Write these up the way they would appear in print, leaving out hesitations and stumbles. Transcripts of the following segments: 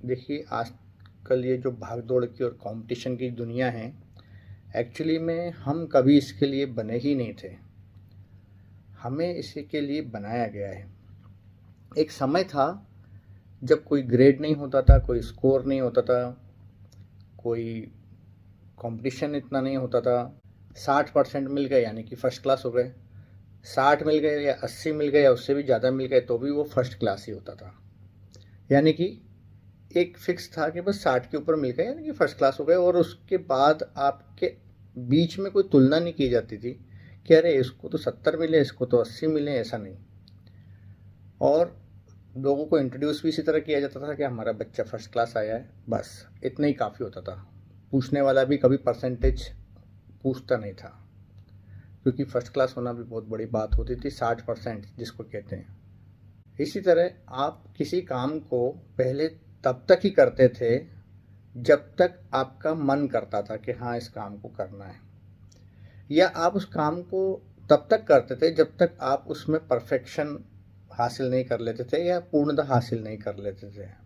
देखिए, आजकल ये जो भाग-दौड़ की और कॉम्पिटिशन की दुनिया है, एक्चुअली में हम कभी इसके लिए बने ही नहीं थे। हमें इसी के लिए बनाया गया है। एक समय था जब कोई ग्रेड नहीं होता था, कोई स्कोर नहीं होता था, कोई कॉम्पिटिशन इतना नहीं होता था। 60% मिल गए यानी कि फर्स्ट क्लास हो गए। 60 मिल गए या 80 मिल गए या उससे भी ज़्यादा मिल गए तो भी वो फर्स्ट क्लास ही होता था। यानी कि एक फिक्स था कि बस 60 के ऊपर मिल गए यानी कि फर्स्ट क्लास हो गए, और उसके बाद आपके बीच में कोई तुलना नहीं की जाती थी कि अरे इसको तो 70 मिले, इसको तो 80 मिले, ऐसा नहीं। और लोगों को इंट्रोड्यूस भी इसी तरह किया जाता था कि हमारा बच्चा फर्स्ट क्लास आया है, बस इतना ही काफ़ी होता था। पूछने वाला भी कभी परसेंटेज पूछता नहीं था, क्योंकि फर्स्ट क्लास होना भी बहुत बड़ी बात होती थी, 60% जिसको कहते हैं। इसी तरह आप किसी काम को पहले तब तक ही करते थे जब तक आपका मन करता था कि हाँ, इस काम को करना है, या आप उस काम को तब तक करते थे जब तक आप उसमें परफेक्शन हासिल नहीं कर लेते थे या पूर्णतः हासिल नहीं कर लेते थे।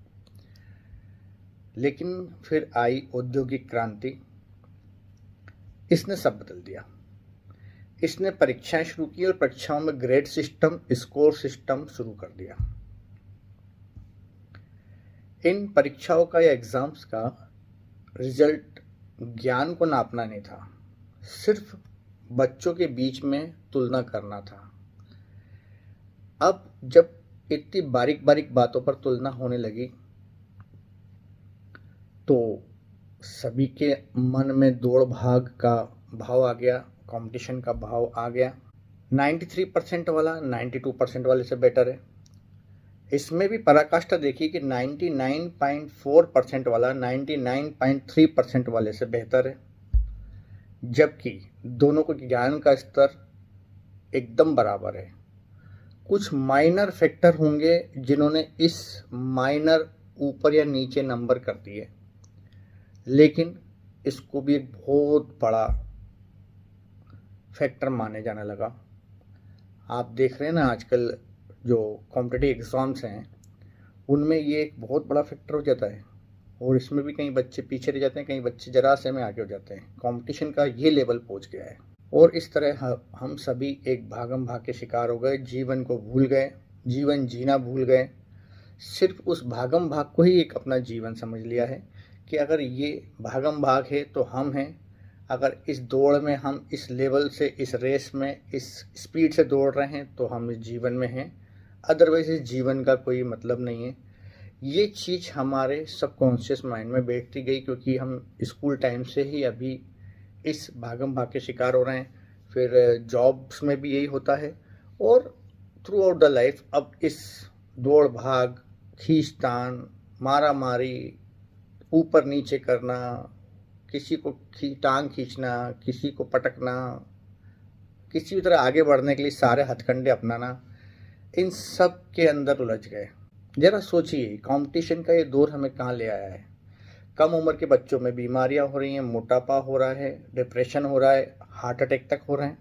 लेकिन फिर आई औद्योगिक क्रांति। इसने सब बदल दिया। इसने परीक्षाएं शुरू की और परीक्षाओं में ग्रेड सिस्टम, स्कोर सिस्टम शुरू कर दिया। इन परीक्षाओं का या एग्जाम्स का रिजल्ट ज्ञान को नापना नहीं था, सिर्फ बच्चों के बीच में तुलना करना था। अब जब इतनी बारीक बारीक बातों पर तुलना होने लगी तो सभी के मन में दौड़ भाग का भाव आ गया, कंपटीशन का भाव आ गया। 93% वाला 92% वाले से बेटर है। इसमें भी पराकाष्ठा देखी कि 99.4% वाला 99.3% वाले से बेहतर है, जबकि दोनों को ज्ञान का स्तर एकदम बराबर है। कुछ माइनर फैक्टर होंगे जिन्होंने इस माइनर ऊपर या नीचे नंबर कर दिए, लेकिन इसको भी एक बहुत बड़ा फैक्टर माने जाने लगा। आप देख रहे हैं ना, आजकल जो कॉम्पिटिटिव एग्ज़ाम्स हैं उनमें ये एक बहुत बड़ा फैक्टर हो जाता है, और इसमें भी कई बच्चे पीछे रह जाते हैं, कई बच्चे जरा से में आगे हो जाते हैं। कंपटीशन का ये लेवल पहुंच गया है, और इस तरह हम सभी एक भागम भाग के शिकार हो गए, जीवन को भूल गए, जीवन जीना भूल गए। सिर्फ उस भागम भाग को ही एक अपना जीवन समझ लिया है कि अगर ये भागम भाग है तो हम हैं, अगर इस दौड़ में हम इस लेवल से, इस रेस में इस स्पीड से दौड़ रहे हैं तो हम इस जीवन में हैं, अदरवाइज इस जीवन का कोई मतलब नहीं है। ये चीज़ हमारे सबकॉन्शियस माइंड में बैठती गई, क्योंकि हम स्कूल टाइम से ही अभी इस भागम भाग के शिकार हो रहे हैं। फिर जॉब्स में भी यही होता है, और थ्रू आउट द लाइफ अब इस दौड़ भाग, खींचतान, मारा मारी, ऊपर नीचे करना, किसी को टांग खींचना, किसी को पटकना, किसी भी तरह आगे बढ़ने के लिए सारे हथकंडे अपनाना, इन सब के अंदर उलझ गए। जरा सोचिए, कंपटीशन का ये दौर हमें कहाँ ले आया है। कम उम्र के बच्चों में बीमारियां हो रही हैं, मोटापा हो रहा है, डिप्रेशन हो रहा है, हार्ट अटैक तक हो रहे हैं,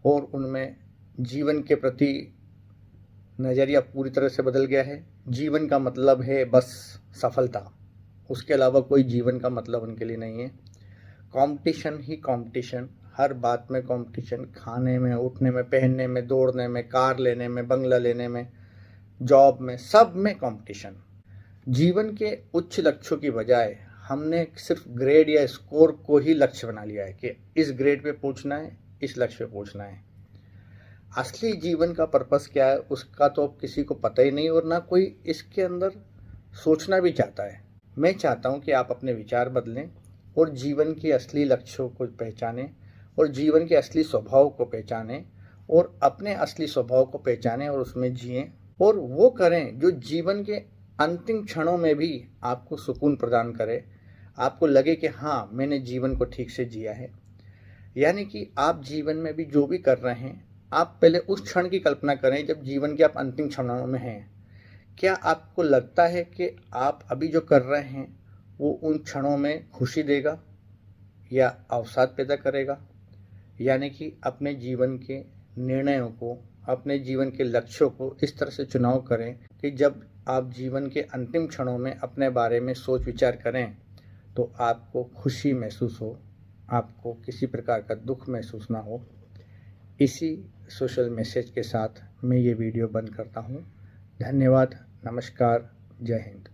और उनमें जीवन के प्रति नज़रिया पूरी तरह से बदल गया है। जीवन का मतलब है बस सफलता, उसके अलावा कोई जीवन का मतलब उनके लिए नहीं है। कंपटीशन ही कंपटीशन, हर बात में कंपटीशन, खाने में, उठने में, पहनने में, दौड़ने में, कार लेने में, बंगला लेने में, जॉब में, सब में कंपटीशन। जीवन के उच्च लक्ष्यों की बजाय हमने सिर्फ ग्रेड या स्कोर को ही लक्ष्य बना लिया है कि इस ग्रेड पे पहुंचना है, इस लक्ष्य पे पहुंचना है। असली जीवन का पर्पस क्या है उसका तो अब किसी को पता ही नहीं, और ना कोई इसके अंदर सोचना भी चाहता है। मैं चाहता हूं कि आप अपने विचार बदलें और जीवन के असली लक्ष्यों को पहचानें, और जीवन के असली स्वभाव को पहचानें, और अपने असली स्वभाव को पहचानें और उसमें जिएं, और वो करें जो जीवन के अंतिम क्षणों में भी आपको सुकून प्रदान करे, आपको लगे कि हाँ, मैंने जीवन को ठीक से जिया है। यानी कि आप जीवन में भी जो भी कर रहे हैं, आप पहले उस क्षण की कल्पना करें जब जीवन के आप अंतिम क्षणों में हैं। क्या आपको लगता है कि आप अभी जो कर रहे हैं वो उन क्षणों में खुशी देगा या अवसाद पैदा करेगा? यानी कि अपने जीवन के निर्णयों को अपने जीवन के लक्ष्यों को इस तरह से चुनाव करें कि जब आप जीवन के अंतिम क्षणों में अपने बारे में सोच विचार करें तो आपको खुशी महसूस हो, आपको किसी प्रकार का दुख महसूस ना हो। इसी सोशल मैसेज के साथ मैं ये वीडियो बंद करता हूँ। धन्यवाद, नमस्कार, जय हिंद।